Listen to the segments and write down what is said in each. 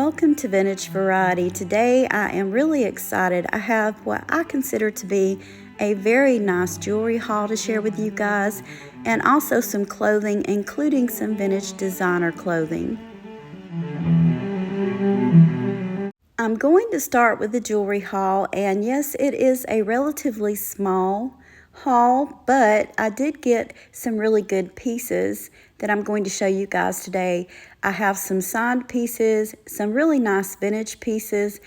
Welcome to Vintage Variety. Today I am really excited. I have what I consider to be a very nice jewelry haul to share with you guys, and also some clothing, including some vintage designer clothing. I'm going to start with the jewelry haul, and yes, it is a relatively small haul, but I did get some really good pieces that I'm going to show you guys today. I have some signed pieces, some really nice vintage pieces,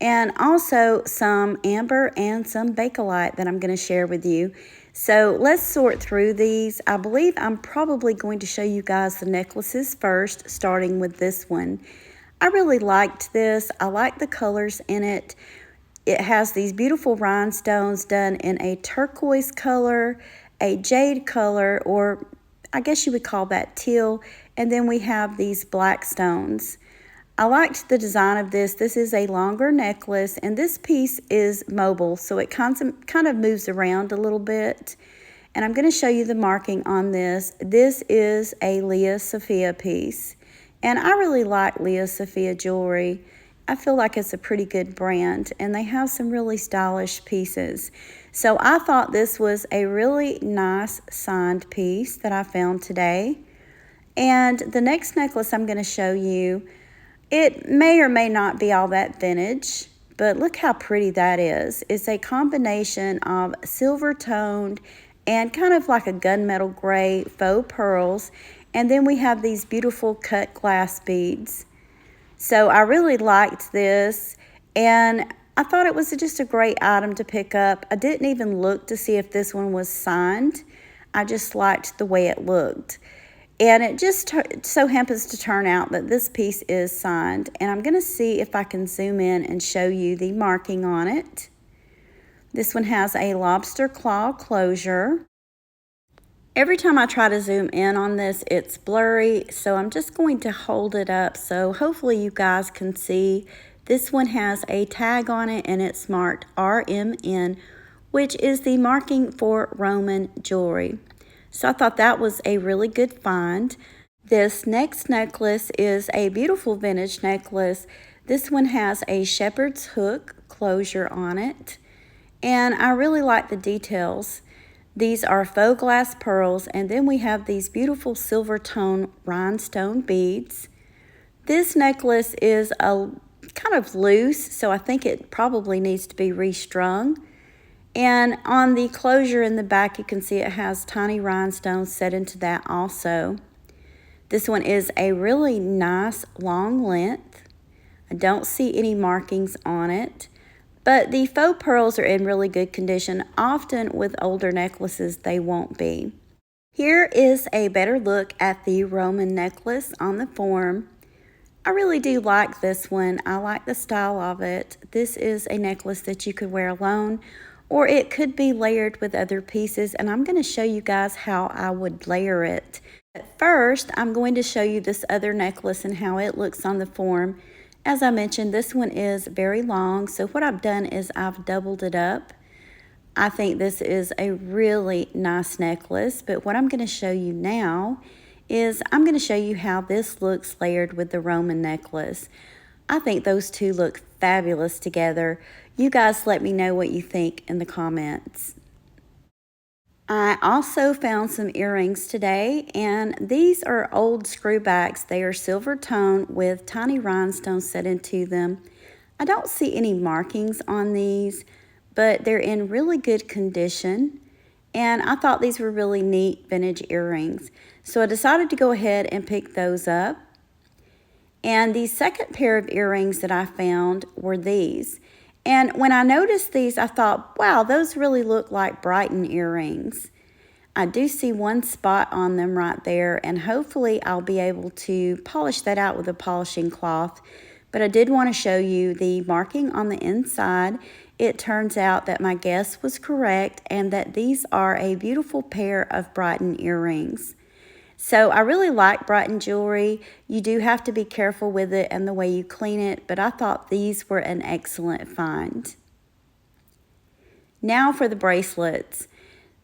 and also some amber and some Bakelite that I'm going to share with you. So let's sort through these. I believe I'm probably going to show you guys the necklaces first, starting with this one. I really liked this. I like the colors in it. It has these beautiful rhinestones done in a turquoise color, a jade color, or I guess you would call that teal, and then we have these black stones. I liked the design of this. This is a longer necklace, and this piece is mobile, so it kind of moves around a little bit. And I'm going to show you the marking on this. This is a Leah Sophia piece, and I really like Leah Sophia jewelry. I feel like it's a pretty good brand, and they have some really stylish pieces. So I thought this was a really nice signed piece that I found today. And the next necklace I'm going to show you, it may or may not be all that vintage, but look how pretty that is. It's a combination of silver toned and kind of like a gunmetal gray faux pearls. And then we have these beautiful cut glass beads. So I really liked this, and I thought it was just a great item to pick up. I didn't even look to see if this one was signed. I just liked the way it looked. And it just so happens to turn out that this piece is signed. And I'm going to see if I can zoom in and show you the marking on it. This one has a lobster claw closure. Every time I try to zoom in on this, it's blurry, so I'm just going to hold it up so hopefully you guys can see. This one has a tag on it, and it's marked RMN, which is the marking for Roman jewelry. So I thought that was a really good find. This next necklace is a beautiful vintage necklace. This one has a shepherd's hook closure on it, and I really like the details. These are faux glass pearls, and then we have these beautiful silver tone rhinestone beads. This necklace is a kind of loose, so I think it probably needs to be restrung. And on the closure in the back, you can see it has tiny rhinestones set into that also. This one is a really nice long length. I don't see any markings on it. But the faux pearls are in really good condition. Often with older necklaces, they won't be. Here is a better look at the Roman necklace on the form. I really do like this one. I like the style of it. This is a necklace that you could wear alone, or it could be layered with other pieces, and I'm going to show you guys how I would layer it. But first, I'm going to show you this other necklace and how it looks on the form. As I mentioned, this one is very long, so what I've done is I've doubled it up. I think this is a really nice necklace, but what I'm going to show you now is I'm going to show you how this looks layered with the Roman necklace. I think those two look fabulous together. You guys let me know what you think in the comments. I also found some earrings today, and these are old screwbacks. They are silver tone with tiny rhinestones set into them. I don't see any markings on these, but they're in really good condition, and I thought these were really neat vintage earrings. So I decided to go ahead and pick those up. And the second pair of earrings that I found were these. And when I noticed these, I thought, wow, those really look like Brighton earrings. I do see one spot on them right there, and hopefully I'll be able to polish that out with a polishing cloth. But I did want to show you the marking on the inside. It turns out that my guess was correct, and that these are a beautiful pair of Brighton earrings. So I really like Brighton jewelry. You do have to be careful with it and the way you clean it, but I thought these were an excellent find. Now for the bracelets.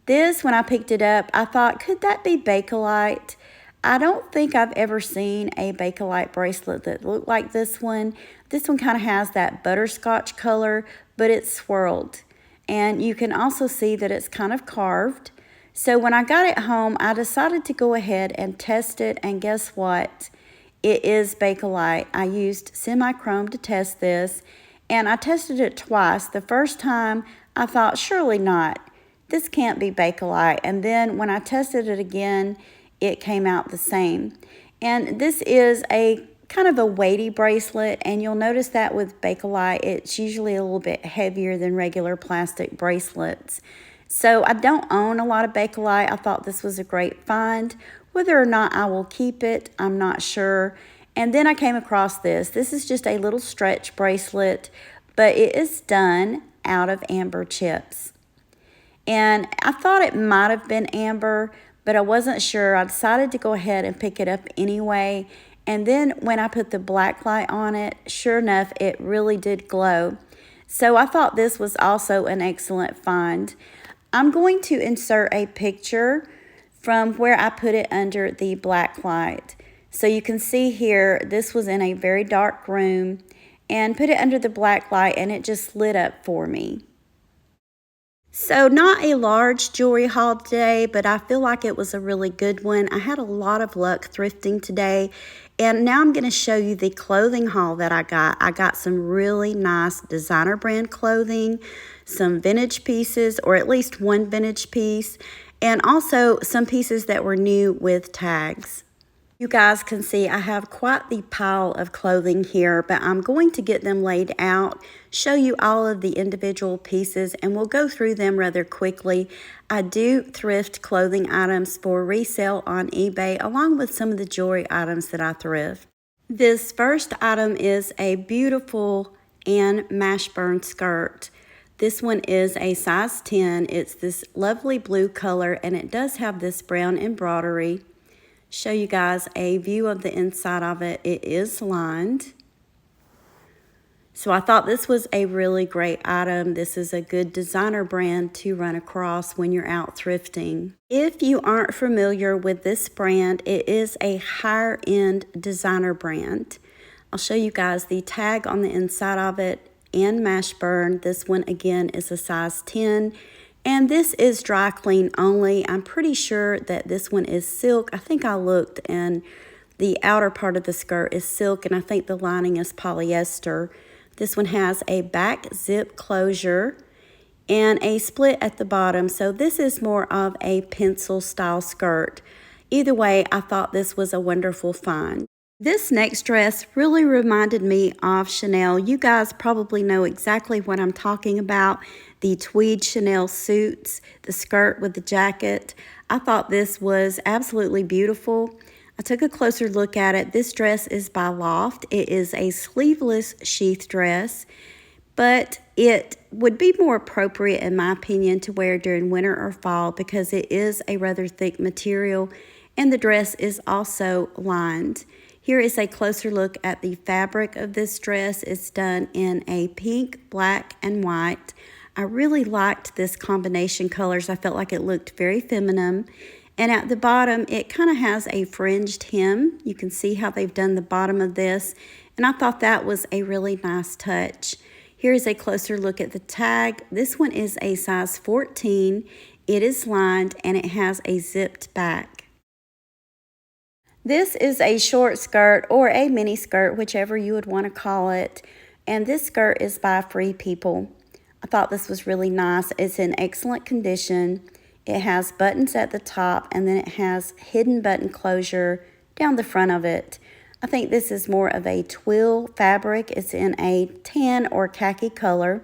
This, when I picked it up, I thought, could that be Bakelite? I don't think I've ever seen a Bakelite bracelet that looked like this one. This one kind of has that butterscotch color, but it's swirled. And you can also see that it's kind of carved. So when I got it home, I decided to go ahead and test it, and guess what? It is Bakelite. I used semi-chrome to test this, and I tested it twice. The first time, I thought, surely not. This can't be Bakelite. And then when I tested it again, it came out the same. And this is a kind of a weighty bracelet, and you'll notice that with Bakelite, it's usually a little bit heavier than regular plastic bracelets. So I don't own a lot of Bakelite. I thought this was a great find. Whether or not I will keep it, I'm not sure. And then I came across this. This is just a little stretch bracelet, but it is done out of amber chips. And I thought it might have been amber, but I wasn't sure. I decided to go ahead and pick it up anyway. And then when I put the black light on it, sure enough, it really did glow. So I thought this was also an excellent find. I'm going to insert a picture from where I put it under the black light. So you can see here, this was in a very dark room, and put it under the black light and it just lit up for me. So not a large jewelry haul today, but I feel like it was a really good one. I had a lot of luck thrifting today, and now I'm going to show you the clothing haul that I got. I got some really nice designer brand clothing, some vintage pieces, or at least one vintage piece, and also some pieces that were new with tags. You guys can see I have quite the pile of clothing here, but I'm going to get them laid out, show you all of the individual pieces, and we'll go through them rather quickly. I do thrift clothing items for resale on eBay, along with some of the jewelry items that I thrift. This first item is a beautiful Mashburn skirt. This one is a size 10. It's this lovely blue color, and it does have this brown embroidery. Show you guys a view of the inside of it. It is lined. So I thought this was a really great item. This is a good designer brand to run across when you're out thrifting. If you aren't familiar with this brand, it is a higher end designer brand. I'll show you guys the tag on the inside of it and Mashburn. This one again is a size 10. And this is dry clean only. I'm pretty sure that this one is silk. I think I looked, and the outer part of the skirt is silk, and I think the lining is polyester. This one has a back zip closure and a split at the bottom. So this is more of a pencil style skirt. Either way, I thought this was a wonderful find. This next dress really reminded me of Chanel. You guys probably know exactly what I'm talking about. The tweed Chanel suits, the skirt with the jacket. I thought this was absolutely beautiful. I took a closer look at it. This dress is by Loft. It is a sleeveless sheath dress, but it would be more appropriate, in my opinion, to wear during winter or fall because it is a rather thick material, and the dress is also lined. Here is a closer look at the fabric of this dress. It's done in a pink, black, and white. I really liked this combination colors. I felt like it looked very feminine. And at the bottom, it kind of has a fringed hem. You can see how they've done the bottom of this. And I thought that was a really nice touch. Here is a closer look at the tag. This one is a size 14. It is lined and it has a zipped back. This is a short skirt or a mini skirt, whichever you would want to call it. And this skirt is by Free People. I thought this was really nice. It's in excellent condition. It has buttons at the top, and then it has hidden button closure down the front of it. I think this is more of a twill fabric. It's in a tan or khaki color.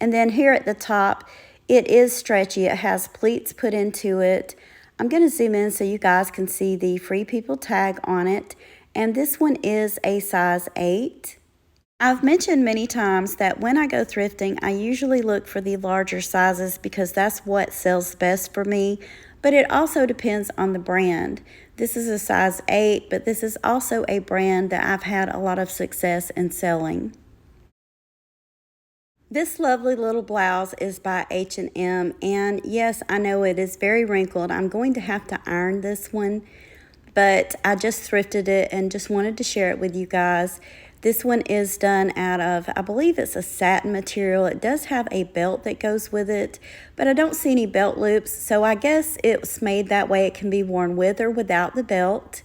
And then here at the top, it is stretchy. It has pleats put into it. I'm going to zoom in so you guys can see the Free People tag on it. And this one is a size 8. I've mentioned many times that when I go thrifting, I usually look for the larger sizes because that's what sells best for me. But it also depends on the brand. This is a size 8, but this is also a brand that I've had a lot of success in selling. This lovely little blouse is by H&M, and yes, I know it is very wrinkled. I'm going to have to iron this one, but I just thrifted it and just wanted to share it with you guys. This one is done out of, I believe it's a satin material. It does have a belt that goes with it, but I don't see any belt loops, so I guess it's made that way it can be worn with or without the belt.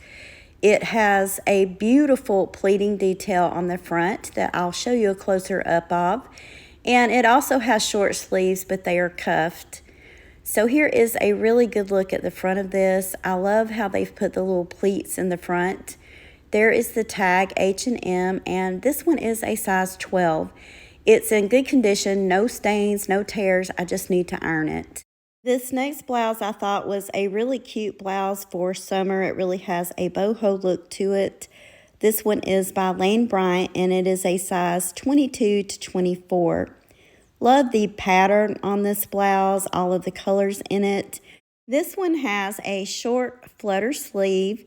It has a beautiful pleating detail on the front that I'll show you a closer up of, and it also has short sleeves, but they are cuffed. So here is a really good look at the front of this. I love how they've put the little pleats in the front. There is the tag H&M, and this one is a size 12. It's in good condition, no stains, no tears. I just need to iron it. This next blouse I thought was a really cute blouse for summer. It really has a boho look to it. This one is by Lane Bryant, and it is a size 22 to 24. Love the pattern on this blouse, all of the colors in it. This one has a short flutter sleeve,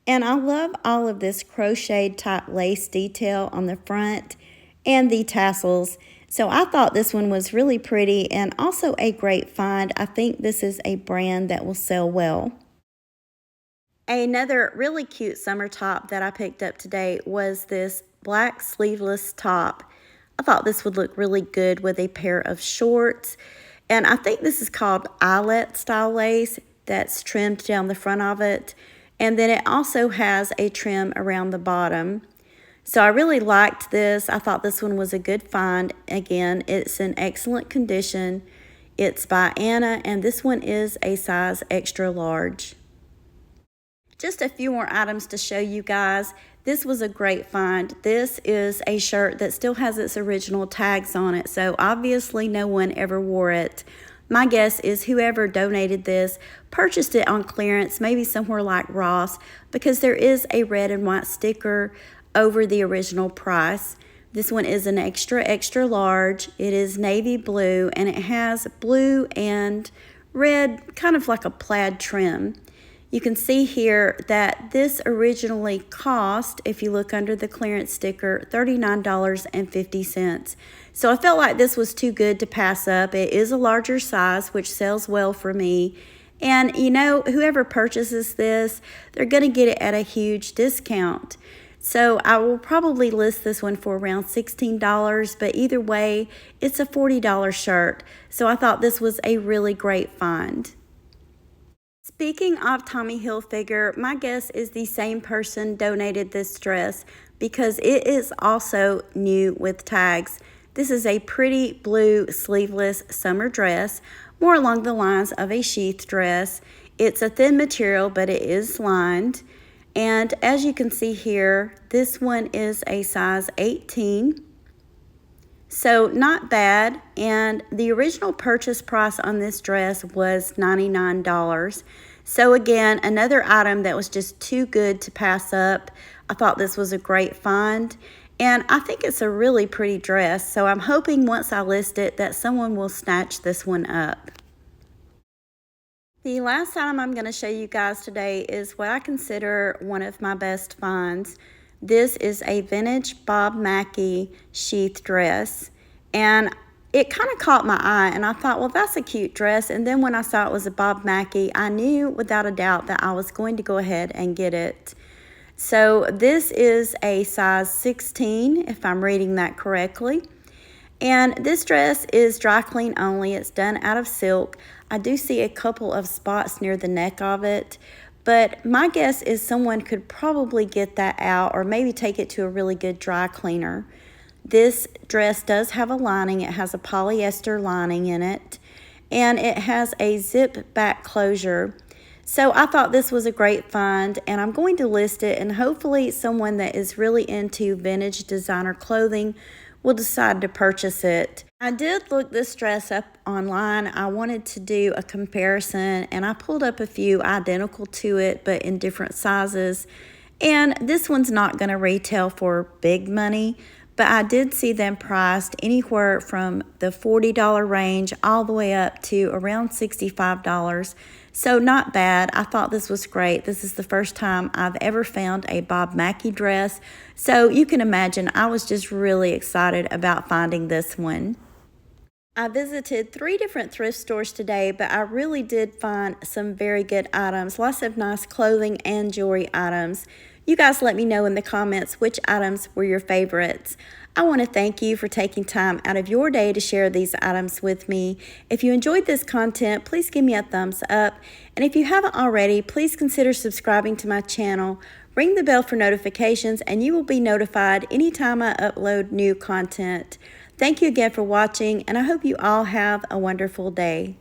and I love all of this crocheted type lace detail on the front and the tassels. So I thought this one was really pretty and also a great find. I think this is a brand that will sell well. Another really cute summer top that I picked up today was this black sleeveless top. I thought this would look really good with a pair of shorts. And I think this is called eyelet style lace that's trimmed down the front of it. And then it also has a trim around the bottom. So I really liked this. I thought this one was a good find. Again, it's in excellent condition. It's by Anna, and this one is a size extra large. Just a few more items to show you guys. This was a great find. This is a shirt that still has its original tags on it, so obviously no one ever wore it. My guess is whoever donated this purchased it on clearance, maybe somewhere like Ross, because there is a red and white sticker over the original price. This one is an extra large. It is navy blue, and it has blue and red, kind of like a plaid trim. You can see here that this originally cost, if you look under the clearance sticker, $39.50. So I felt like this was too good to pass up. It is a larger size, which sells well for me. And you know, whoever purchases this, they're going to get it at a huge discount. So I will probably list this one for around $16, but either way, it's a $40 shirt. So I thought this was a really great find. Speaking of Tommy Hilfiger, my guess is the same person donated this dress because it is also new with tags. This is a pretty blue sleeveless summer dress, more along the lines of a sheath dress. It's a thin material, but it is lined. And as you can see here, this one is a size 18. So not bad, and the original purchase price on this dress was $99. So again, another item that was just too good to pass up. I thought this was a great find, and I think it's a really pretty dress. So I'm hoping once I list it that someone will snatch this one up. The last item I'm going to show you guys today is what I consider one of my best finds. This is a vintage Bob Mackie sheath dress, and it kind of caught my eye, and I thought, well, that's a cute dress. And then when I saw it was a Bob Mackie, I knew without a doubt that I was going to go ahead and get it. So this is a size 16, if I'm reading that correctly. And this dress is dry clean only. It's done out of silk. I do see a couple of spots near the neck of it, but my guess is someone could probably get that out or maybe take it to a really good dry cleaner. This dress does have a lining. It has a polyester lining in it, and it has a zip back closure. So I thought this was a great find, and I'm going to list it, and hopefully someone that is really into vintage designer clothing will decide to purchase it. I did look this dress up online. I wanted to do a comparison, and I pulled up a few identical to it but in different sizes, and this one's not going to retail for big money, but I did see them priced anywhere from the $40 range all the way up to around $65. So not bad. I thought this was great. This is the first time I've ever found a Bob Mackie dress. So you can imagine I was just really excited about finding this one. I visited 3 different thrift stores today, but I really did find some very good items, lots of nice clothing and jewelry items. You guys let me know in the comments which items were your favorites. I want to thank you for taking time out of your day to share these items with me. If you enjoyed this content, please give me a thumbs up. And if you haven't already, please consider subscribing to my channel. Ring the bell for notifications and you will be notified anytime I upload new content. Thank you again for watching, and I hope you all have a wonderful day.